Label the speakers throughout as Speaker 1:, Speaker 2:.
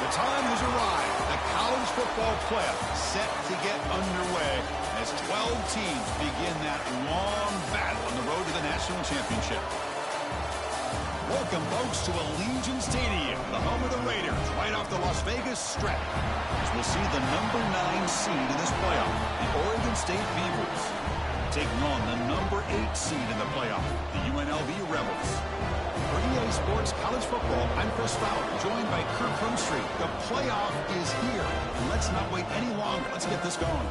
Speaker 1: The time has arrived. The college football playoff set to get underway as 12 teams begin that long battle on the road to the national championship. Welcome, folks, to Allegiant Stadium, the home of the Raiders, right off the Las Vegas Strip, as we'll see the number 9 seed in this playoff, the Oregon State Beavers, taking on the number 8 seed in the playoff, the UNLV Rebels. For EA Sports College Football, I'm Chris Fowler, joined by Kirk Crumstreet. The playoff is here, and let's not wait any longer. Let's get this going.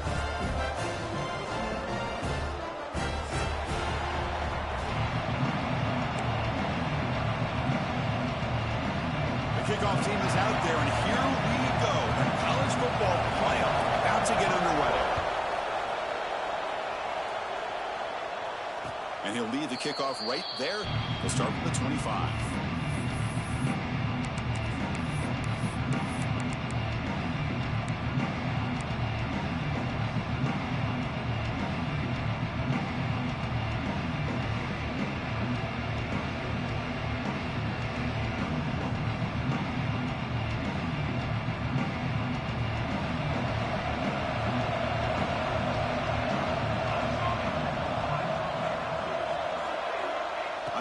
Speaker 1: Kickoff team is out there, and here we go. The college football playoff about to get underway. And he'll lead the kickoff right there. We'll start from the 25.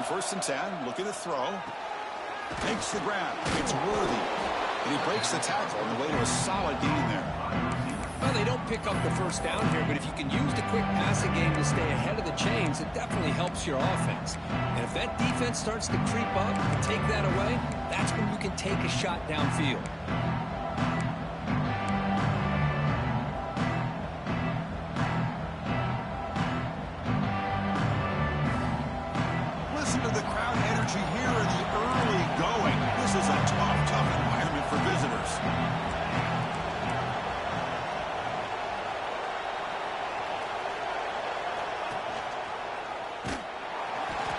Speaker 1: First and 10, looking to throw. Makes the grab. It's worthy. And he breaks the tackle on the way to a solid gain there.
Speaker 2: Well, they don't pick up the first down here, but if you can use the quick passing game to stay ahead of the chains, it definitely helps your offense. And if that defense starts to creep up and take that away, that's when you can take a shot downfield.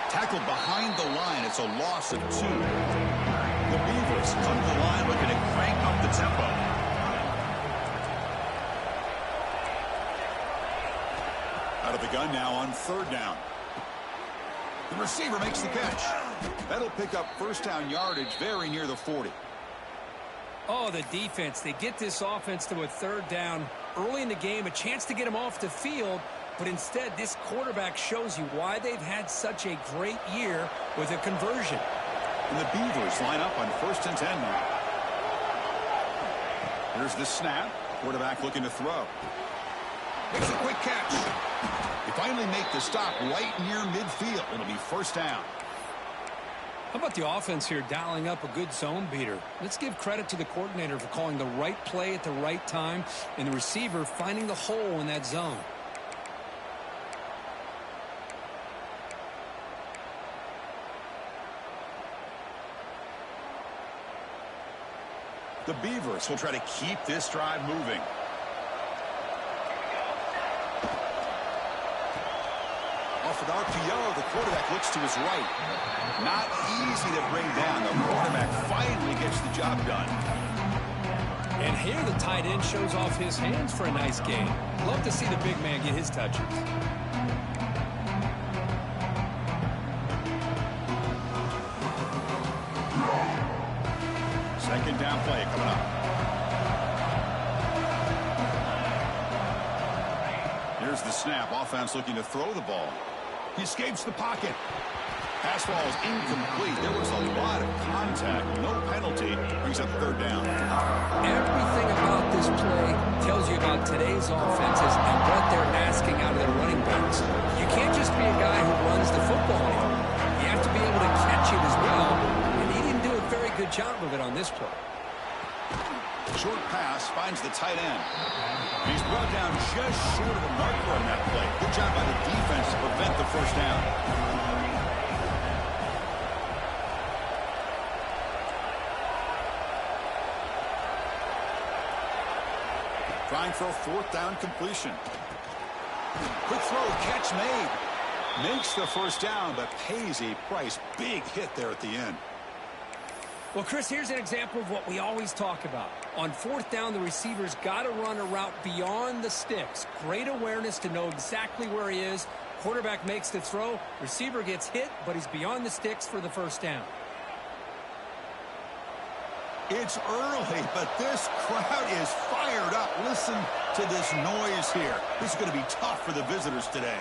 Speaker 1: Tackled behind the line. It's a loss of 2. The Beavers come to the line looking to crank up the tempo. Out of the gun now on 3rd down. The receiver makes the catch. That'll pick up first down yardage very near the 40.
Speaker 2: Oh, the defense. They get this offense to a 3rd down early in the game, a chance to get them off the field. But instead, this quarterback shows you why they've had such a great year with a conversion.
Speaker 1: And the Beavers line up on 1st and 10 now. Here's the snap. Quarterback looking to throw. Makes a quick catch. They finally make the stop right near midfield. It'll be first down.
Speaker 2: How about the offense here dialing up a good zone beater? Let's give credit to the coordinator for calling the right play at the right time and the receiver finding the hole in that zone.
Speaker 1: The Beavers will try to keep this drive moving. Off an RPO, the quarterback looks to his right. Not easy to bring down. The quarterback finally gets the job done.
Speaker 2: And here the tight end shows off his hands for a nice gain. Love to see the big man get his touches.
Speaker 1: Second down play coming up. Here's the snap. Offense looking to throw the ball. He escapes the pocket. Pass ball is incomplete. There was a lot of contact. No penalty. Brings up 3rd down.
Speaker 2: Everything about this play tells you about today's offenses and what they're asking out of their running backs. You can't just be a guy who runs the football anymore. You have to be able to catch it as well. And he didn't do a very good job of it on this play.
Speaker 1: Short pass finds the tight end. He's brought down just short of a marker on that play. Good job by the defense to prevent the first down. Trying for a 4th down completion. Quick throw, catch made. Makes the first down, but pays a price. Big hit there at the end.
Speaker 2: Well, Chris, here's an example of what we always talk about. On 4th down, the receiver's got to run a route beyond the sticks. Great awareness to know exactly where he is. Quarterback makes the throw. Receiver gets hit, but he's beyond the sticks for the first down.
Speaker 1: It's early, but this crowd is fired up. Listen to this noise here. This is going to be tough for the visitors today.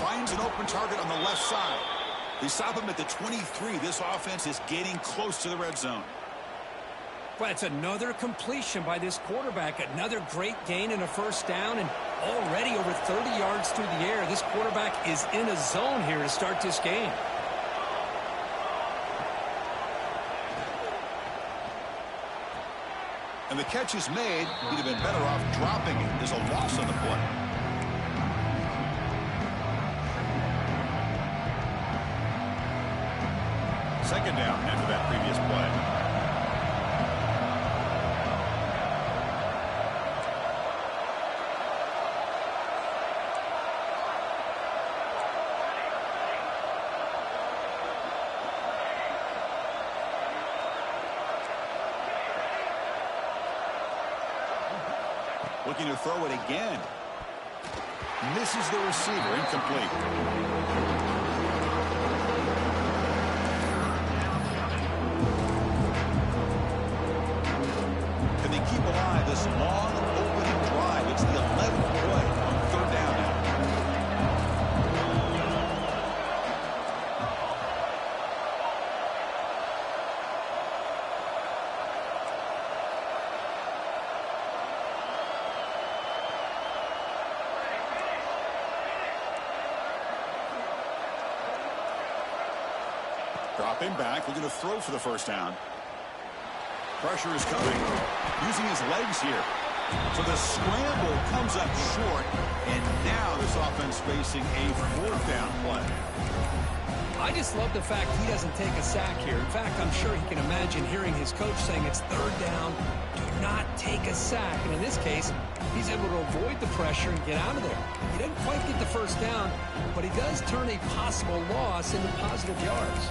Speaker 1: Finds an open target on the left side. They stop him at the 23. This offense is getting close to the red zone.
Speaker 2: Well, it's another completion by this quarterback. Another great gain and a first down, and already over 30 yards through the air. This quarterback is in a zone here to start this game.
Speaker 1: And the catch is made. He'd have been better off dropping it. There's a loss on the play. Second down after that previous play. Looking to throw it again. Misses the receiver. Incomplete. Can they keep alive this long opening drive? It's the 11th play on third down now. Dropping back, looking to throw for the first down. Pressure is coming, using his legs here. So the scramble comes up short, and now this offense facing a fourth down play.
Speaker 2: I just love the fact he doesn't take a sack here. In fact, I'm sure he can imagine hearing his coach saying it's third down, do not take a sack. And in this case, he's able to avoid the pressure and get out of there. He didn't quite get the first down, but he does turn a possible loss into positive yards.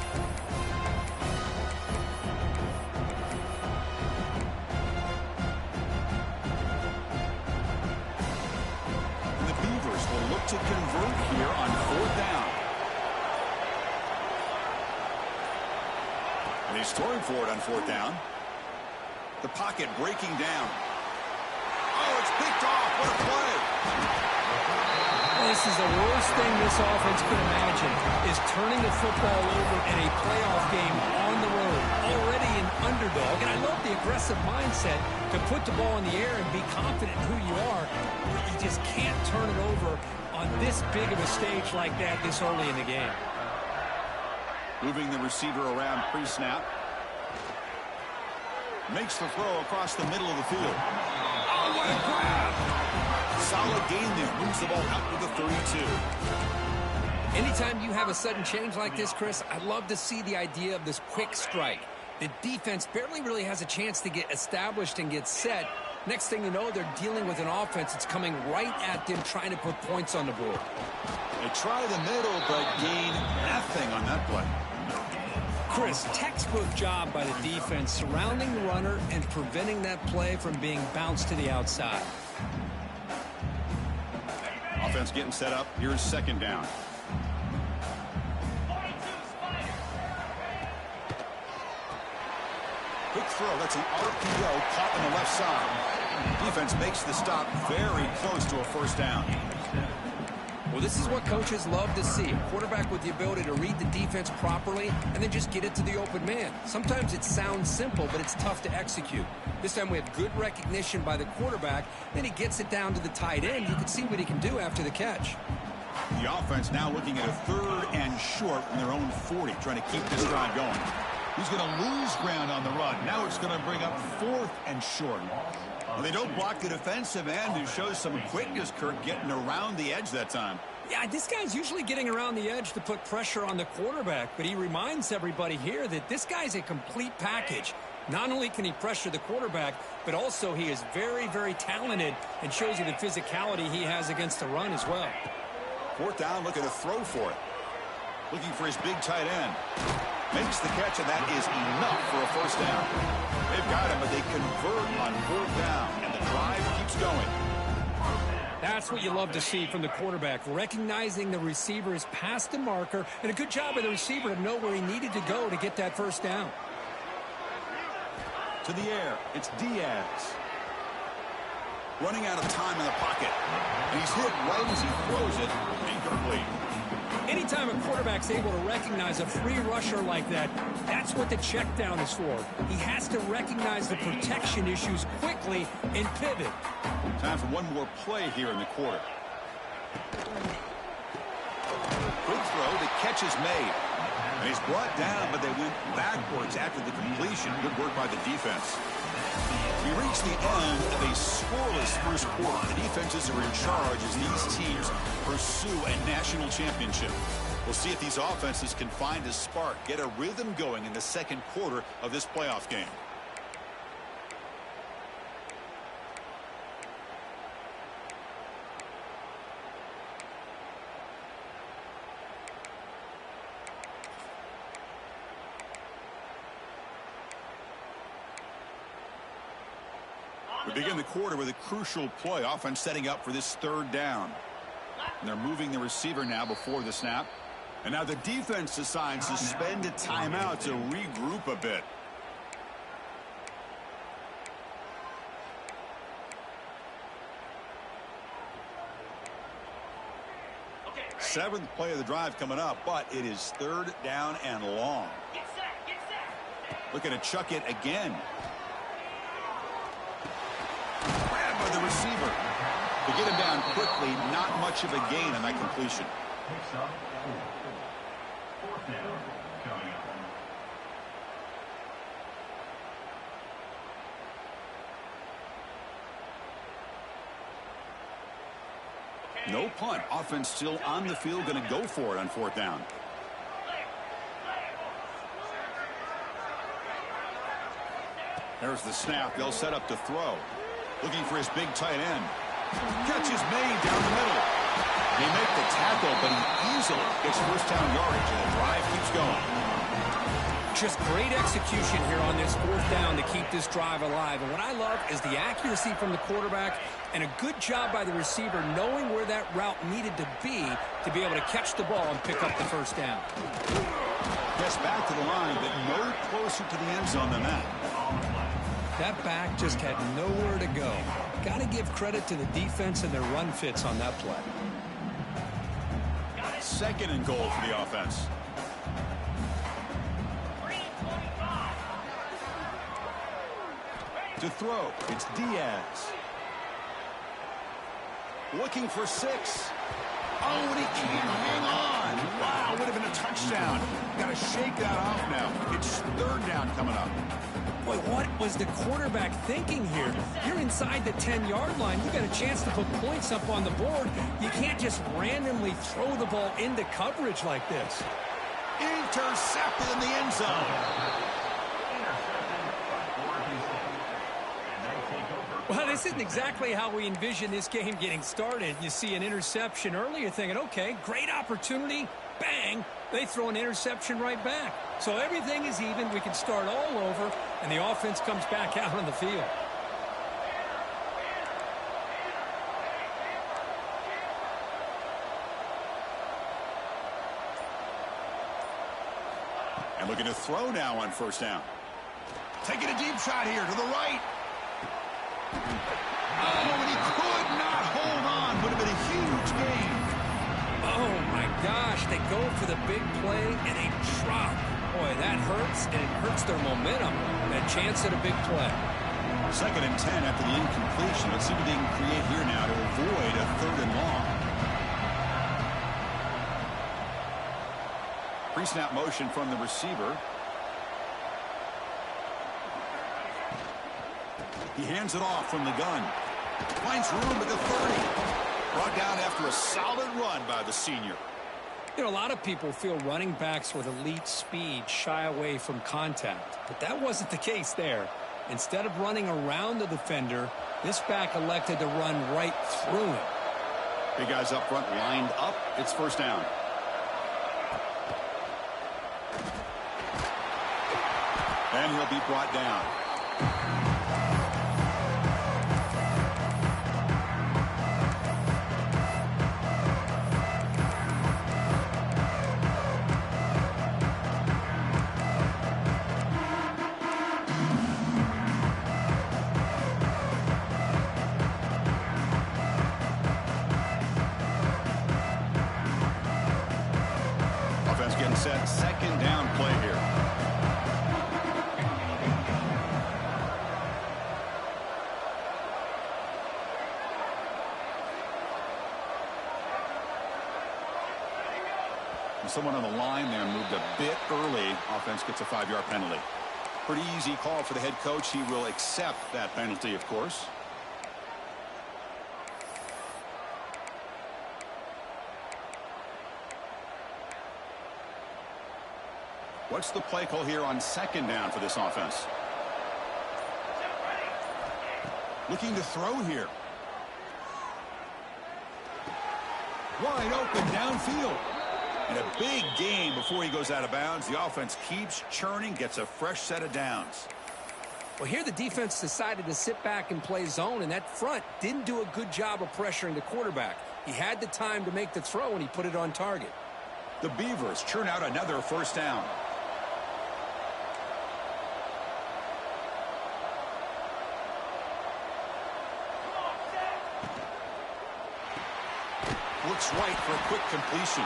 Speaker 1: To convert here on fourth down. And he's throwing for it on fourth down. The pocket breaking down. Oh, it's picked off. What a play.
Speaker 2: This is the worst thing this offense could imagine, is turning the football over in a playoff game on the road. Already an underdog, and I love the aggressive mindset to put the ball in the air and be confident in who you are, but you just can't turn it over on this big of a stage like that this early in the game.
Speaker 1: Moving the receiver around pre-snap. Makes the throw across the middle of the field. Oh, what a grab! Solid gain there. Moves the ball out to the 32.
Speaker 2: Anytime you have a sudden change like this, Chris, I love to see the idea of this quick strike. The defense barely really has a chance to get established and get set. Next thing you know, they're dealing with an offense that's coming right at them, trying to put points on the board.
Speaker 1: They try the middle, but gain nothing on that play.
Speaker 2: Chris, textbook job by the defense surrounding the runner and preventing that play from being bounced to the outside.
Speaker 1: Offense getting set up. Here's second down. Quick throw. That's an RPO caught on the left side. Defense makes the stop very close to a first down.
Speaker 2: Well, this is what coaches love to see. A quarterback with the ability to read the defense properly and then just get it to the open man. Sometimes it sounds simple, but it's tough to execute. This time we have good recognition by the quarterback. Then he gets it down to the tight end. You can see what he can do after the catch.
Speaker 1: The offense now looking at a third and short from their own 40, trying to keep this drive going. He's going to lose ground on the run. Now it's going to bring up fourth and short. Well, they don't block the defensive end, who shows some quickness, Kirk, getting around the edge that time.
Speaker 2: Yeah, this guy's usually getting around the edge to put pressure on the quarterback, but he reminds everybody here that this guy's a complete package. Not only can he pressure the quarterback, but also he is very, very talented and shows you the physicality he has against the run as well.
Speaker 1: Fourth down, looking to throw for it. Looking for his big tight end. Makes the catch, and that is enough for a first down. They've got him, but they convert on fourth down, and the drive keeps going.
Speaker 2: That's what you love to see from the quarterback, recognizing the receiver is past the marker, and a good job by the receiver to know where he needed to go to get that first down.
Speaker 1: To the air. It's Diaz. Running out of time in the pocket. And he's hit right as he throws it. Incomplete.
Speaker 2: Anytime a quarterback's able to recognize a free rusher like that, that's what the check down is for. He has to recognize the protection issues quickly and pivot.
Speaker 1: Time for one more play here in the quarter. Good throw. The catch is made. And he's brought down, but they went backwards after the completion. Good work by the defense. We reach the end of a scoreless first quarter. The defenses are in charge as these teams pursue a national championship. We'll see if these offenses can find a spark, get a rhythm going in the second quarter of this playoff game. We begin the quarter with a crucial play. Offense setting up for this third down. And they're moving the receiver now before the snap. And now the defense decides to spend a timeout to regroup a bit. Seventh play of the drive coming up, but it is third down and long. Looking to chuck it again. Grabbed by the receiver. To get him down quickly, not much of a gain on that completion.
Speaker 3: Fourth down coming up.
Speaker 1: No punt. Offense still on the field, going to go for it on fourth down. There's the snap. They'll set up to throw. Looking for his big tight end. Catch is made down the middle. They make the tackle, but he easily gets first down yardage, and the drive keeps going.
Speaker 2: Just great execution here on this fourth down to keep this drive alive. And what I love is the accuracy from the quarterback and a good job by the receiver knowing where that route needed to be able to catch the ball and pick up the first down.
Speaker 1: Gets back to the line, but no closer to the end zone than that.
Speaker 2: That back just had nowhere to go. Got to give credit to the defense and their run fits on that play.
Speaker 1: Second and goal for the offense. To throw, it's Diaz. Looking for 6. Oh, and he can't hang on. Wow, would have been a touchdown. Got to shake that off now. It's third down coming up.
Speaker 2: Boy, what was the quarterback thinking here? You're inside the 10-yard line. You got a chance to put points up on the board. You can't just randomly throw the ball into coverage like this.
Speaker 1: Intercepted in the end zone.
Speaker 2: Well, this isn't exactly how we envision this game getting started. You see an interception early, you're thinking, okay, great opportunity, bang, they throw an interception right back. So everything is even, we can start all over, and the offense comes back out on the field.
Speaker 1: And looking to throw now on first down. Taking a deep shot here to the right. Oh, and he could not hold on. Would have been a huge gain.
Speaker 2: Oh, my gosh. They go for the big play, and they drop. Boy, that hurts, and it hurts their momentum. And a chance at a big play.
Speaker 1: Second and 10 after the incompletion. Let's see what they can create here now to avoid a third and long. Pre-snap motion from the receiver. He hands it off from the gun. Finds room at the 30. Brought down after a solid run by the senior.
Speaker 2: You know, a lot of people feel running backs with elite speed shy away from contact. But that wasn't the case there. Instead of running around the defender, this back elected to run right through him.
Speaker 1: Big guys up front lined up. It's first down. And he'll be brought down. Someone on the line there moved a bit early. Offense gets a 5-yard penalty. Pretty easy call for the head coach. He will accept that penalty, of course. What's the play call here on 2nd down for this offense? Looking to throw here. Wide open downfield. And a big gain before he goes out of bounds. The offense keeps churning, gets a fresh set of downs.
Speaker 2: Well, here the defense decided to sit back and play zone, and that front didn't do a good job of pressuring the quarterback. He had the time to make the throw, and he put it on target.
Speaker 1: The Beavers churn out another 1st down. Looks right for a quick completion.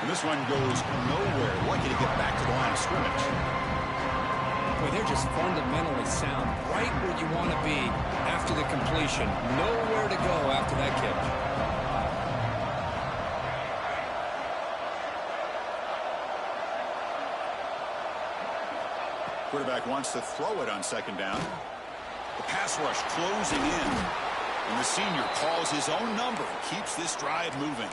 Speaker 1: And this one goes nowhere. Lucky to get back to the line of scrimmage.
Speaker 2: Boy, they're just fundamentally sound. Right where you want to be after the completion. Nowhere to go after that catch.
Speaker 1: Quarterback wants to throw it on 2nd down. The pass rush closing in. And the senior calls his own number and keeps this drive moving.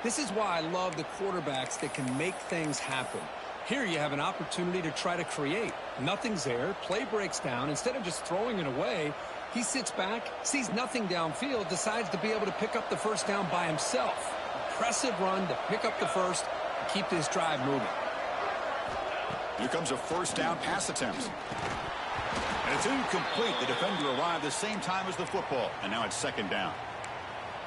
Speaker 2: This is why I love the quarterbacks that can make things happen. Here you have an opportunity to try to create. Nothing's there. Play breaks down. Instead of just throwing it away, he sits back, sees nothing downfield, decides to be able to pick up the 1st down by himself. Impressive run to pick up the 1st and keep this drive moving.
Speaker 1: Here comes a 1st down pass attempt. And it's incomplete. The defender arrived the same time as the football. And now it's 2nd down.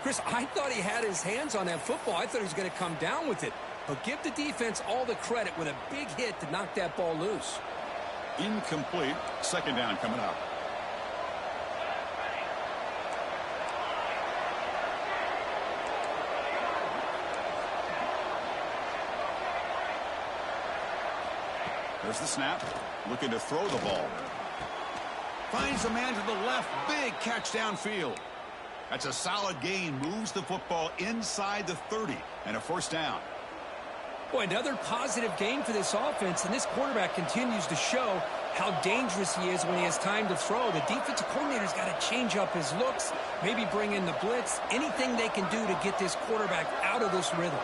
Speaker 2: Chris, I thought he had his hands on that football. I thought he was going to come down with it. But give the defense all the credit with a big hit to knock that ball loose.
Speaker 1: Incomplete. 2nd down coming up. There's the snap. Looking to throw the ball. Finds a man to the left. Big catch downfield. That's a solid gain. Moves the football inside the 30. And a 1st down.
Speaker 2: Boy, another positive game for this offense. And this quarterback continues to show how dangerous he is when he has time to throw. The defensive coordinator's got to change up his looks. Maybe bring in the blitz. Anything they can do to get this quarterback out of this rhythm.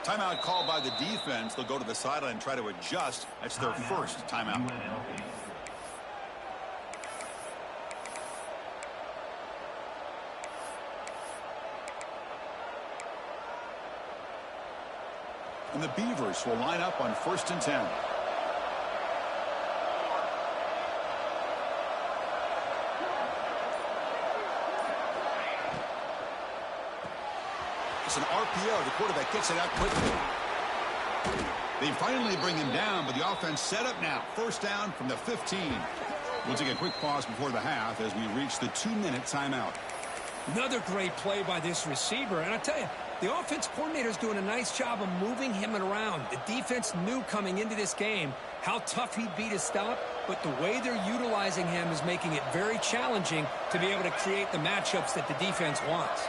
Speaker 1: Timeout called by the defense. They'll go to the sideline and try to adjust. That's their 1st timeout. And the Beavers will line up on 1st and 10. It's an RPO. The quarterback gets it out quickly. They finally bring him down, but the offense set up now. 1st down from the 15. We'll take a quick pause before the half as we reach the 2-minute timeout.
Speaker 2: Another great play by this receiver. And I tell you, the offense coordinator is doing a nice job of moving him around. The defense knew coming into this game how tough he'd be to stop, but the way they're utilizing him is making it very challenging to be able to create the matchups that the defense wants.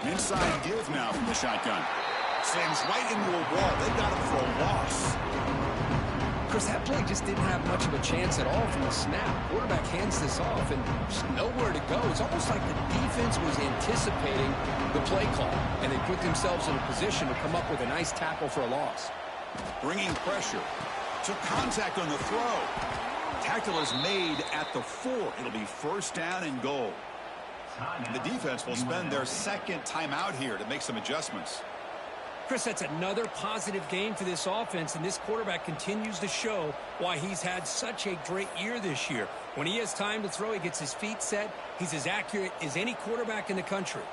Speaker 1: An inside give now from the shotgun. Sends right into a wall. They got him for a loss.
Speaker 2: Chris, that play just didn't have much of a chance at all from the snap. Quarterback hands this off and just nowhere to go. It's almost like the defense was anticipating the play call, and they put themselves in a position to come up with a nice tackle for a loss.
Speaker 1: Bringing pressure. Took contact on the throw. Tackle is made at the 4. It'll be 1st down and goal. And the defense will spend their 2nd timeout here to make some adjustments.
Speaker 2: Chris, that's another positive game for this offense, and this quarterback continues to show why he's had such a great year this year. When he has time to throw, he gets his feet set. He's as accurate as any quarterback in the country.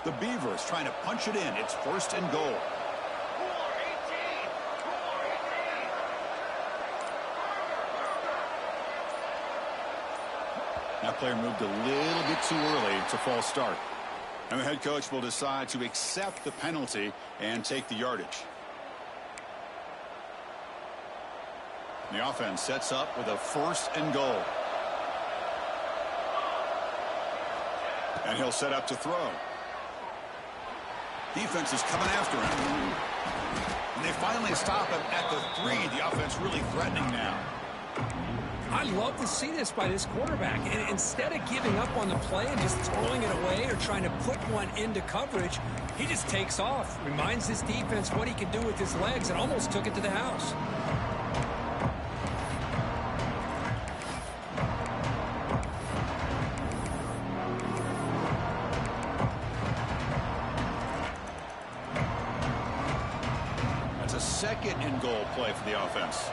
Speaker 1: The Beavers trying to punch it in. It's 1st and goal. That player moved a little bit too early. It's a false start. And the head coach will decide to accept the penalty and take the yardage. The offense sets up with a 1st and goal. And he'll set up to throw. Defense is coming after him. And they finally stop him at the 3. The offense really threatening now.
Speaker 2: I love to see this by this quarterback. And instead of giving up on the play and just throwing it away or trying to put one into coverage, he just takes off. Reminds his defense what he can do with his legs and almost took it to the house.
Speaker 1: That's a 2nd and goal play for the offense.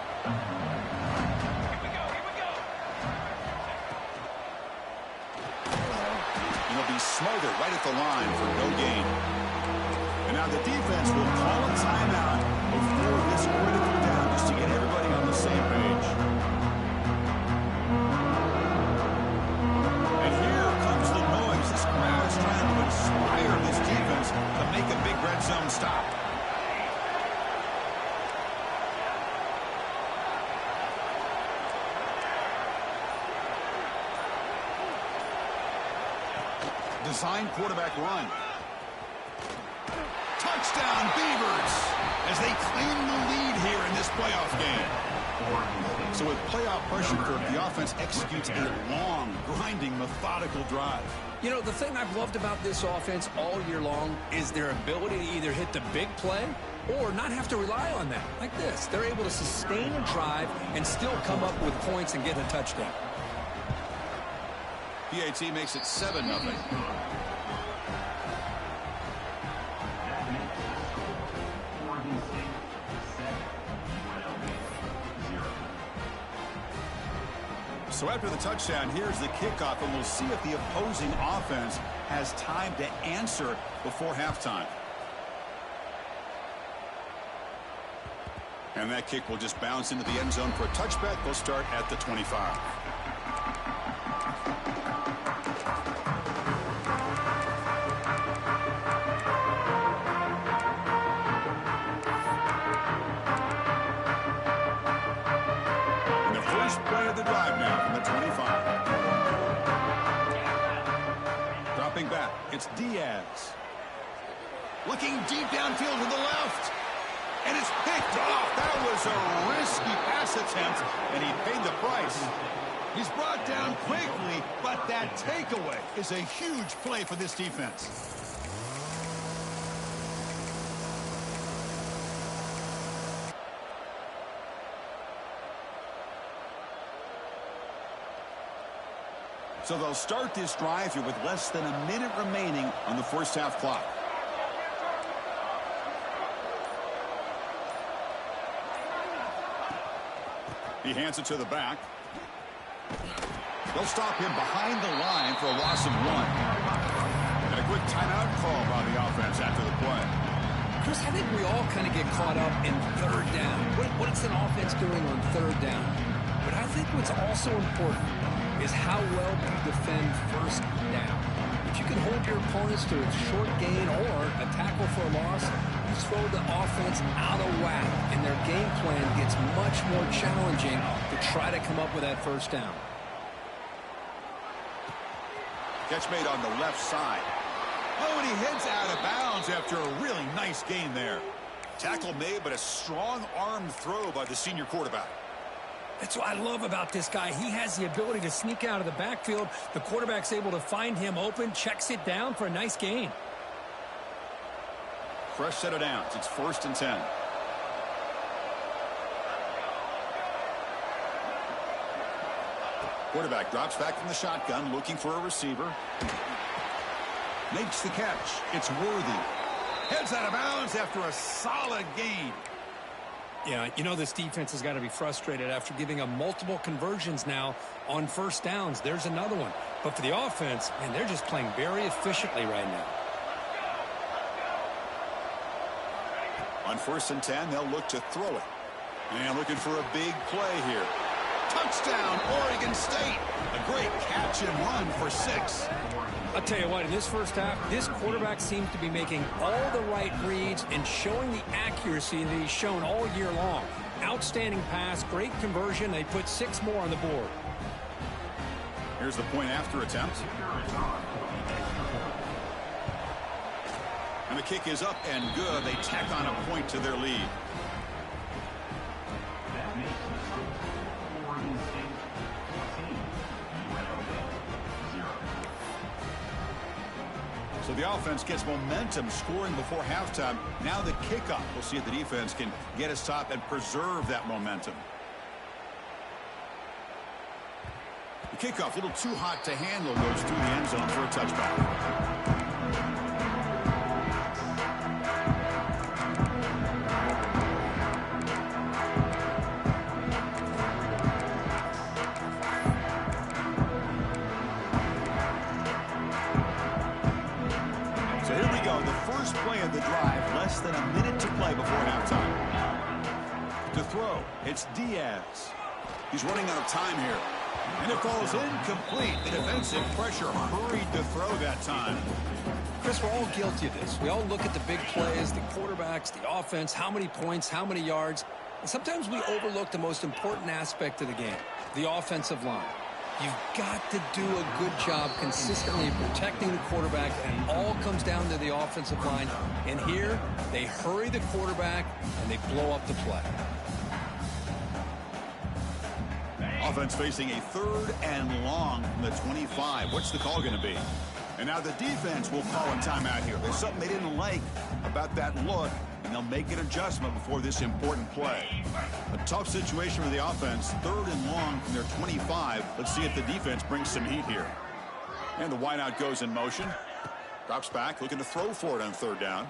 Speaker 1: Smothered right at the line for no gain. And now the defense will call a timeout before this critical down just to get everybody on the same page. And here comes the noise. This crowd is trying to inspire this defense to make a big red zone stop. Design quarterback run. Touchdown, Beavers, as they claim the lead here in this playoff game. So with playoff pressure, Kirk, the offense executes a long, grinding, methodical drive.
Speaker 2: You know, the thing I've loved about this offense all year long is their ability to either hit the big play or not have to rely on that. Like this. They're able to sustain a drive and still come up with points and get a touchdown.
Speaker 1: PAT makes it 7-0. So after the touchdown, here's the kickoff, and we'll see if the opposing offense has time to answer before halftime. And that kick will just bounce into the end zone for a touchback. They'll start at the 25. It's Diaz. Looking deep downfield to the left. And it's picked off. That was a risky pass attempt, and he paid the price. He's brought down quickly, but that takeaway is a huge play for this defense. So they'll start this drive here with less than a minute remaining on the first half clock. He hands it to the back. They'll stop him behind the line for a loss of 1. And a quick timeout call by the offense after the play.
Speaker 2: Chris, I think we all kind of get caught up in 3rd down. What is an offense doing on 3rd down? But I think what's also important is how well you defend 1st down. If you can hold your opponents to a short gain or a tackle for a loss, you throw the offense out of whack, and their game plan gets much more challenging to try to come up with that 1st down.
Speaker 1: Catch made on the left side. Oh, and he heads out of bounds after a really nice gain there. Tackle made, but a strong arm throw by the senior quarterback.
Speaker 2: That's what I love about this guy. He has the ability to sneak out of the backfield. The quarterback's able to find him open, checks it down for a nice gain.
Speaker 1: Fresh set of downs. It's 1st and 10. Quarterback drops back from the shotgun, looking for a receiver. Makes the catch. It's Worthy. Heads out of bounds after a solid gain.
Speaker 2: Yeah, you know this defense has got to be frustrated after giving them multiple conversions now on 1st downs. There's another one. But for the offense, man, they're just playing very efficiently right now.
Speaker 1: On 1st and 10, they'll look to throw it. And looking for a big play here. Touchdown, Oregon State. A great catch and run for 6.
Speaker 2: I'll tell you what, in this first half, this quarterback seems to be making all the right reads and showing the accuracy that he's shown all year long. Outstanding pass, great conversion. They put 6 more on the board.
Speaker 1: Here's the point after attempt. And the kick is up and good. They tack on a point to their lead.
Speaker 3: That makes the score Oregon State 14, UNLV 0.
Speaker 1: So the offense gets momentum scoring before halftime. Now the kickoff. We'll see if the defense can get a stop and preserve that momentum. The kickoff, a little too hot to handle, goes through the end zone for a touchback. So here we go, the first play of the drive, less than a minute to play before halftime. To throw, it's Diaz. He's running out of time here. And it falls incomplete. The defensive pressure hurried to throw that time.
Speaker 2: Chris, we're all guilty of this. We all look at the big plays, the quarterbacks, the offense, how many points, how many yards. And sometimes we overlook the most important aspect of the game, the offensive line. You've got to do a good job consistently protecting the quarterback, and it all comes down to the offensive line. And here, they hurry the quarterback, and they blow up the play.
Speaker 1: Offense facing a 3rd and long from the 25. What's the call going to be? And now the defense will call a timeout here. There's something they didn't like about that look, and they'll make an adjustment before this important play. A tough situation for the offense. 3rd and long from their 25. Let's see if the defense brings some heat here. And the wideout goes in motion. Drops back, looking to throw for it on 3rd down.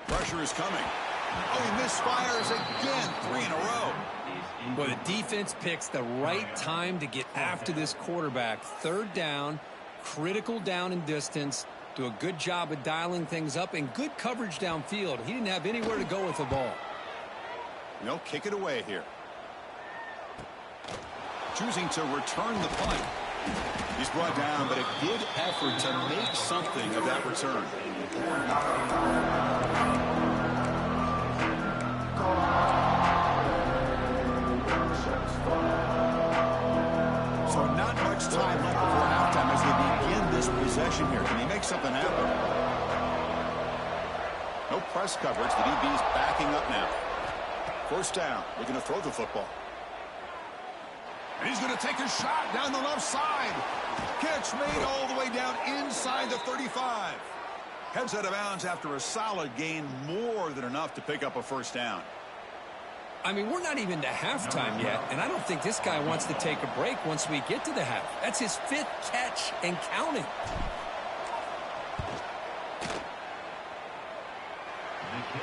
Speaker 1: Pressure is coming. Oh, he misfires again. 3 in a row.
Speaker 2: Well, the defense picks the right time to get after this quarterback. 3rd down, critical down and distance. Do a good job of dialing things up and good coverage downfield. He didn't have anywhere to go with the ball.
Speaker 1: They'll kick it away here. Choosing to return the punt. He's brought down, but a good effort to make something of that return. So not much time left before halftime as they begin this possession here. Can he make something happen? No press coverage. The DB's backing up now. 1st down. Looking to throw the football. And he's going to take a shot down the left side. Catch made all the way down inside the 35. Heads out of bounds after a solid gain, more than enough to pick up a 1st down.
Speaker 2: I mean, we're not even to halftime yet, and I don't think this guy wants to take a break once we get to the half. That's his 5th catch and counting.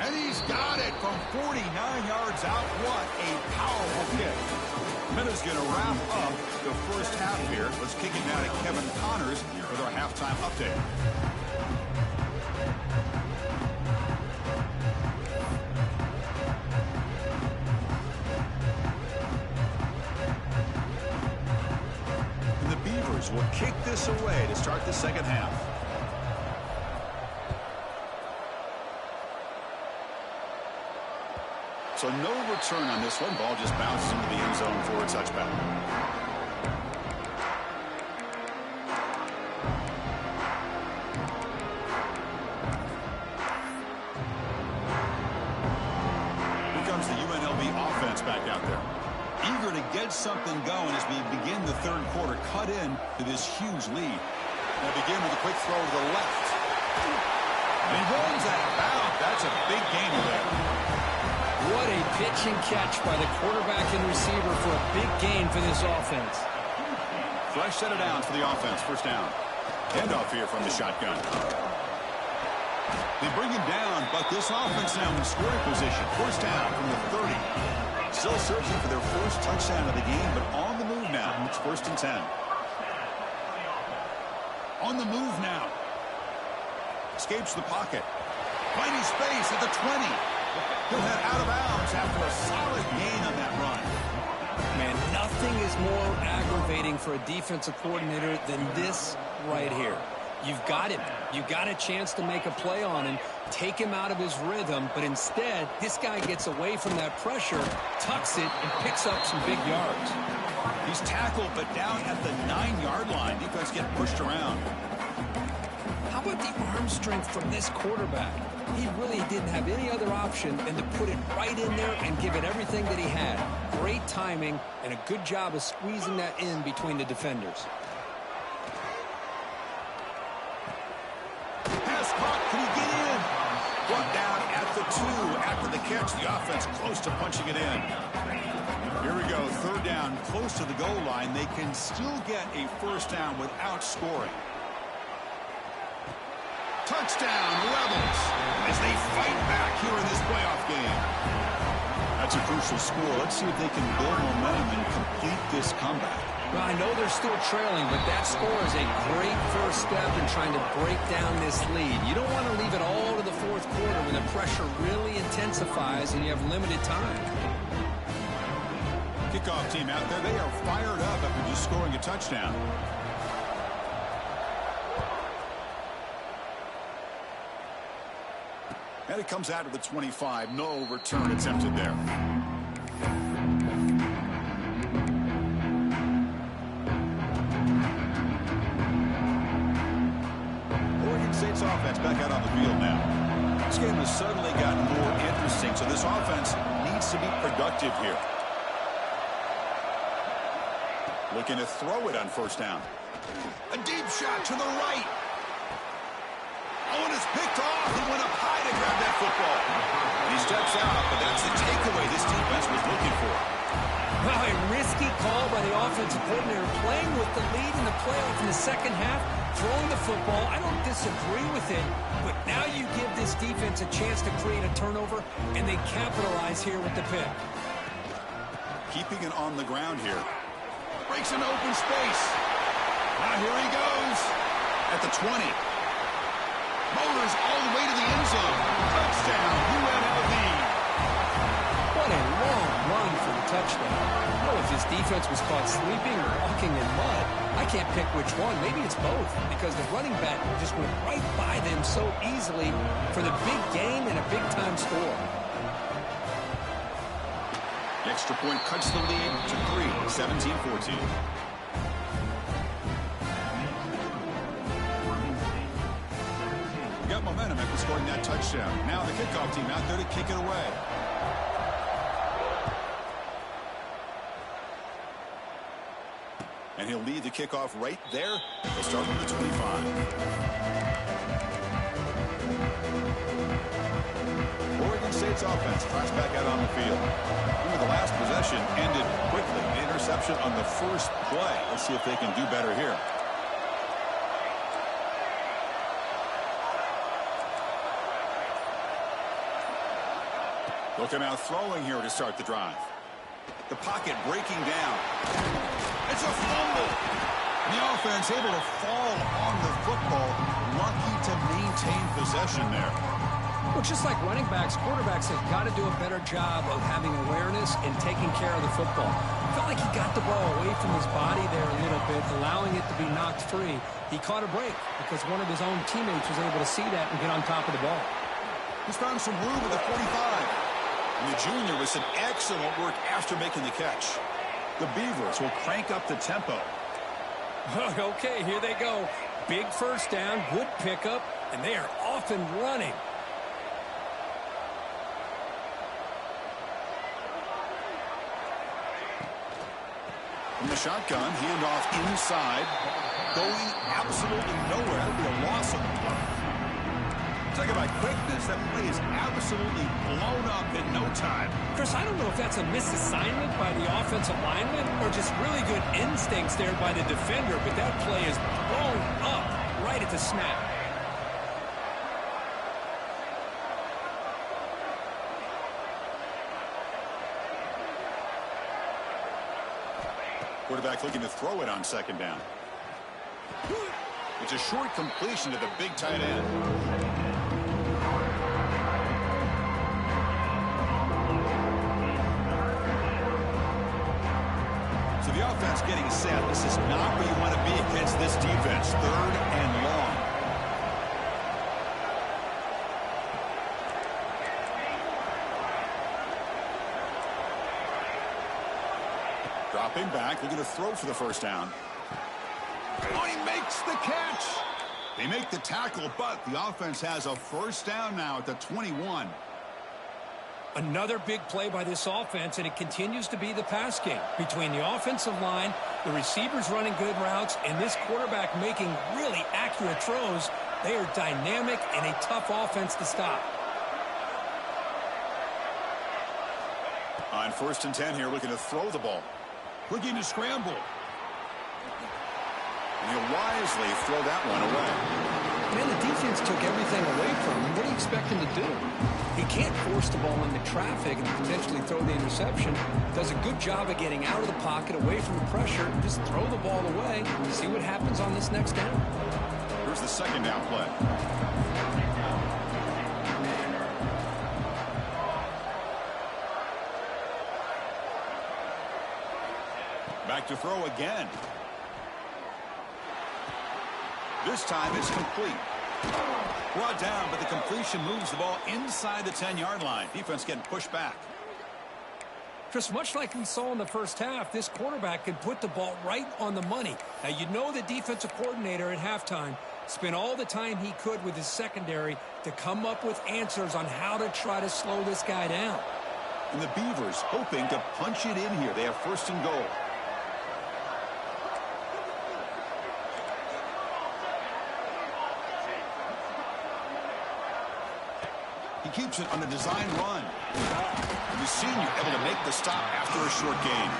Speaker 1: And he's got it from 49 yards out. What a powerful kick. Minutes going to wrap up the first half here. Let's kick it now to Kevin Connors with our halftime update. And the Beavers will kick this away to start the second half. So no return on this one. Ball just bounces into the end zone for a touchback. Here comes the UNLV offense back out there. Eager to get something going as we begin the 3rd quarter. Cut in to this huge lead. They'll begin with a quick throw to the left. And he runs out of bounds. That's a big gain there.
Speaker 2: What a pitch and catch by the quarterback and receiver for a big gain for this offense.
Speaker 1: Fresh set of downs for the offense. 1st down. Handoff here from the shotgun. They bring him down, but this offense now in scoring position. 1st down from the 30. Still searching for their 1st touchdown of the game, but on the move now. It's 1st and 10. On the move now. Escapes the pocket. Finding space at the 20. He'll head out of bounds after a solid gain on that run.
Speaker 2: Man, nothing is more aggravating for a defensive coordinator than this right here. You've got him. You've got a chance to make a play on him, take him out of his rhythm, but instead, this guy gets away from that pressure, tucks it, and picks up some big yards.
Speaker 1: He's tackled, but down at the 9-yard line. Defense getting pushed around.
Speaker 2: How about the arm strength from this quarterback? He really didn't have any other option than to put it right in there and give it everything that he had. Great timing and a good job of squeezing that in between the defenders.
Speaker 1: Pass caught. Can he get in? Brought down at the 2 after the catch. The offense close to punching it in. Here we go. 3rd down, close to the goal line. They can still get a first down without scoring. Touchdown, Rebels, as they fight back here in this playoff game. That's a crucial score. Let's see if they can build momentum and complete this comeback.
Speaker 2: Well, I know they're still trailing, but that score is a great first step in trying to break down this lead. You don't want to leave it all to the 4th quarter when the pressure really intensifies and you have limited time.
Speaker 1: Kickoff team out there. They are fired up after just scoring a touchdown. And it comes out to the 25. No return attempted there. Oregon State's offense back out on the field now. This game has suddenly gotten more interesting, so this offense needs to be productive here. Looking to throw it on first down. A deep shot to the right. Oh, and it's picked off. He went up high to grab that football. And he steps out, but that's the takeaway this defense was looking for.
Speaker 2: Well, a risky call by the offensive coordinator, playing with the lead in the playoff in the second half, throwing the football. I don't disagree with it, but now you give this defense a chance to create a turnover, and they capitalize here with the pick.
Speaker 1: Keeping it on the ground here. Breaks an open space. Now here he goes at the 20. Motors all the way to the end zone. Touchdown, UNLV.
Speaker 2: What a long run for the touchdown. I don't know if his defense was caught sleeping or walking in mud. I can't pick which one. Maybe it's both, because the running back just went right by them so easily for the big gain and a big-time score.
Speaker 1: The extra point cuts the lead to 3, 17-14. Got momentum after scoring that touchdown. Now the kickoff team out there to kick it away. And he'll lead the kickoff right there. They'll start with the 25. Oregon State's offense tries back out on the field. The last possession ended quickly. An interception on the first play. Let's see if they can do better here. Looking out throwing here to start the drive. The pocket breaking down. It's a fumble. The offense able to fall on the football. Lucky to maintain possession there.
Speaker 2: Well, just like running backs, quarterbacks have got to do a better job of having awareness and taking care of the football. Felt like he got the ball away from his body there a little bit, allowing it to be knocked free. He caught a break because one of his own teammates was able to see that and get on top of the ball.
Speaker 1: He's found some room at the 45. And the junior with some excellent work after making the catch. The Beavers will crank up the tempo.
Speaker 2: Okay, here they go. Big first down, good pickup, and they are off and running.
Speaker 1: From the shotgun, handoff inside. Going absolutely nowhere. That'll be a loss of the play. Talk about quickness. That play is absolutely blown up in no time.
Speaker 2: Chris, I don't know if that's a misassignment by the offensive lineman or just really good instincts there by the defender, but that play is blown up right at the snap.
Speaker 1: Quarterback looking to throw it on second down. It's a short completion to the big tight end. The offense getting set. This is not where you want to be against this defense. 3rd and long. Dropping back, looking to throw for the first down. Oh, he makes the catch. They make the tackle, but the offense has a first down now at the 21.
Speaker 2: Another big play by this offense, and it continues to be the pass game. Between the offensive line, the receivers running good routes, and this quarterback making really accurate throws, they are dynamic and a tough offense to stop.
Speaker 1: On 1st and 10 here, looking to throw the ball. Looking to scramble. And he'll wisely throw that one away.
Speaker 2: Man, the defense took everything away from him. What do you expect him to do? He can't force the ball into traffic and potentially throw the interception. Does a good job of getting out of the pocket, away from the pressure, just throw the ball away and see what happens on this next down.
Speaker 1: Here's the 2nd down play. Back to throw again. This time it's complete. Brought down, but the completion moves the ball inside the 10-yard line. Defense getting pushed back.
Speaker 2: Just much like we saw in the first half, this quarterback can put the ball right on the money. Now, you know the defensive coordinator at halftime spent all the time he could with his secondary to come up with answers on how to try to slow this guy down.
Speaker 1: And the Beavers hoping to punch it in here. They have 1st and goal. He keeps it on a design run. And the senior able to make the stop after a short gain.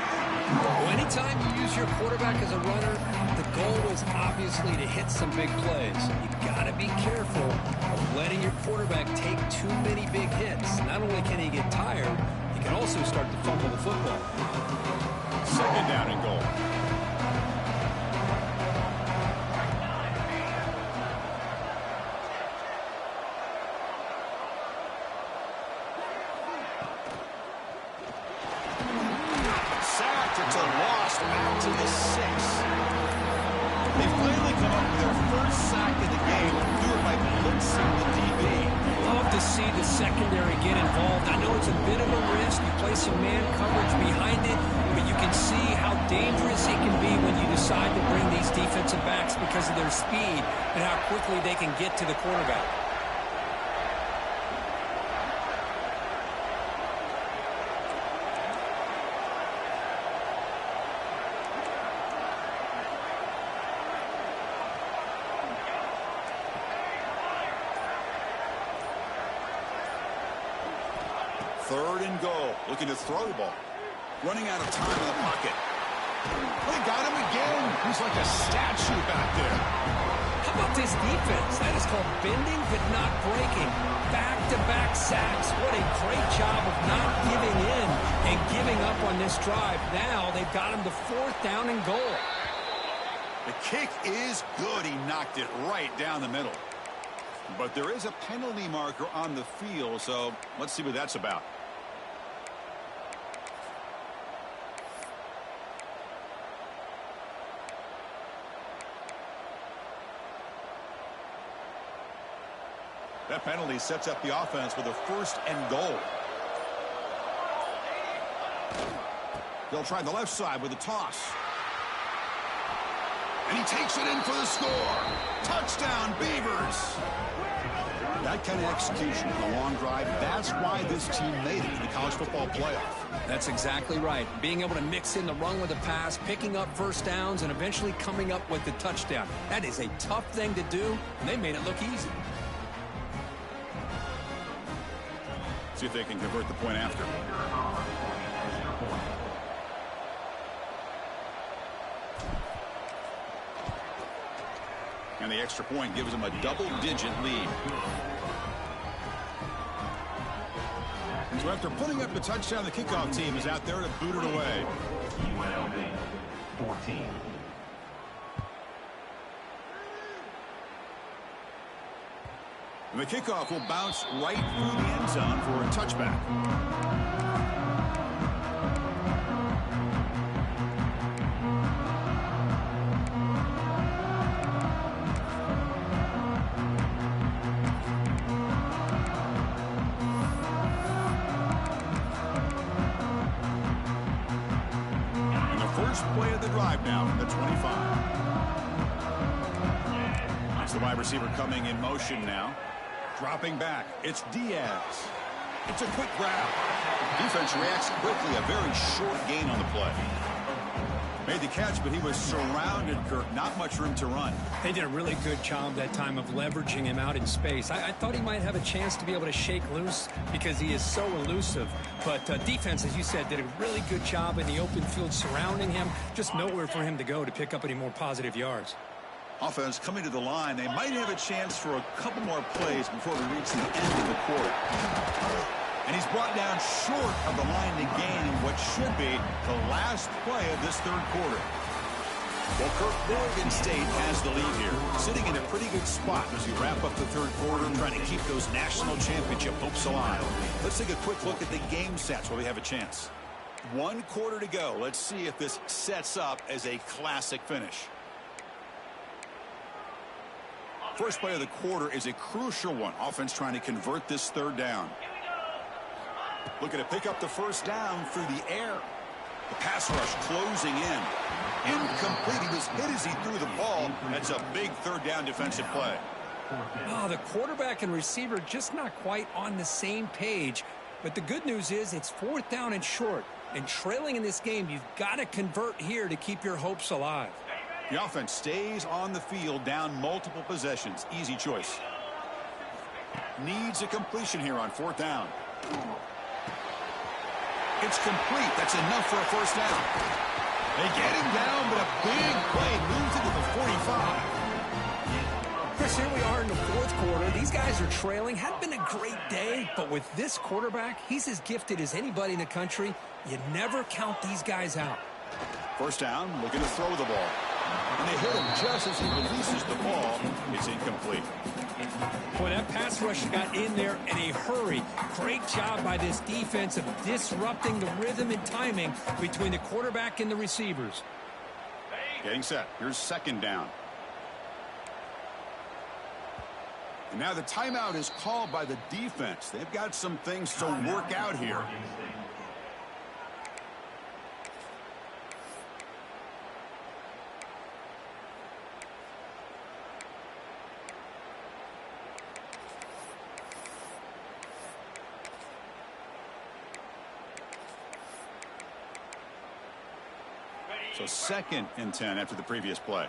Speaker 2: Well, anytime you use your quarterback as a runner, the goal is obviously to hit some big plays. You've got to be careful of letting your quarterback take too many big hits. Not only can he get tired, he can also start to fumble the football.
Speaker 1: 2nd down and goal. It's a loss back to the 6. They finally come up with their first sack of the game. Do it by blitzing the DB.
Speaker 2: Love to see the secondary get involved. I know it's a bit of a risk. You play some man coverage behind it, but you can see how dangerous it can be when you decide to bring these defensive backs because of their speed and how quickly they can get to the quarterback.
Speaker 1: Third and goal. Looking to throw the ball. Running out of time in the pocket. They got him again. He's like a statue back there.
Speaker 2: How about this defense? That is called bending but not breaking. Back-to-back sacks. What a great job of not giving in and giving up on this drive. Now they've got him to 4th down and goal.
Speaker 1: The kick is good. He knocked it right down the middle. But there is a penalty marker on the field, so let's see what that's about. That penalty sets up the offense with a 1st and goal. They'll try the left side with a toss. And he takes it in for the score. Touchdown, Beavers. That kind of execution in a long drive, that's why this team made it to the college football playoff.
Speaker 2: That's exactly right. Being able to mix in the run with the pass, picking up first downs, and eventually coming up with the touchdown. That is a tough thing to do, and they made it look easy.
Speaker 1: See if they can convert the point after. And the extra point gives them a double-digit lead. And so after putting up the touchdown, the kickoff team is out there to boot it away.
Speaker 3: UNLV 14.
Speaker 1: And the kickoff will bounce right through the end zone for a touchback. now from the 25. It's the wide receiver coming in motion now. Dropping back. It's Diaz. It's a quick grab. Defense reacts quickly. A very short gain on the play. Made the catch, but he was surrounded, Kirk. Not much room to run.
Speaker 2: They did a really good job that time of leveraging him out in space. I thought he might have a chance to be able to shake loose because he is so elusive. But defense, as you said, did a really good job in the open field surrounding him. Just nowhere for him to go to pick up any more positive yards.
Speaker 1: Offense coming to the line. They might have a chance for a couple more plays before we reach the end of the quarter. And he's brought down short of the line to gain what should be the last play of this third quarter. Well, Kirk, Oregon State has the lead here, sitting in a pretty good spot as we wrap up the third quarter, trying to keep those national championship hopes alive. Let's take a quick look at the game stats while we have a chance. 1 quarter to go. Let's see if this sets up as a classic finish. First play of the quarter is a crucial one. Offense trying to convert this third down. Looking to pick up the first down through the air. The pass rush closing in. Incomplete. He was hit as he threw the ball. That's a big third down defensive play.
Speaker 2: Oh, the quarterback and receiver just not quite on the same page. But the good news is it's 4th down and short. And trailing in this game, you've got to convert here to keep your hopes alive.
Speaker 1: The offense stays on the field down multiple possessions. Easy choice. Needs a completion here on 4th down. It's complete. That's enough for a first down. They get him down, but a big play moves it to the 45.
Speaker 2: Chris, here we are in the 4th quarter. These guys are trailing. Hadn't been a great day, but with this quarterback, he's as gifted as anybody in the country. You never count these guys out.
Speaker 1: First down, looking to throw the ball. And they hit him just as he releases the ball. It's incomplete.
Speaker 2: Boy, that pass rush got in there in a hurry. Great job by this defense of disrupting the rhythm and timing between the quarterback and the receivers.
Speaker 1: Getting set. Here's 2nd down. And now the timeout is called by the defense. They've got some things to work out here. So 2nd and 10 after the previous play.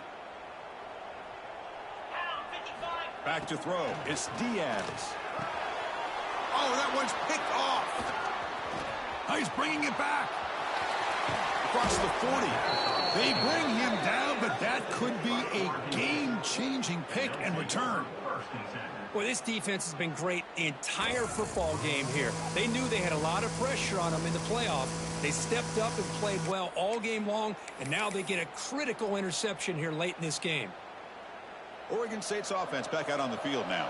Speaker 1: Back to throw. It's Diaz. Oh, that one's picked off. Oh, he's bringing it back. Across the 40. They bring him down, but that could be a game-changing pick and return.
Speaker 2: Boy, this defense has been great the entire football game here. They knew they had a lot of pressure on them in the playoff. They stepped up and played well all game long, and now they get a critical interception here late in this game.
Speaker 1: Oregon State's offense back out on the field now.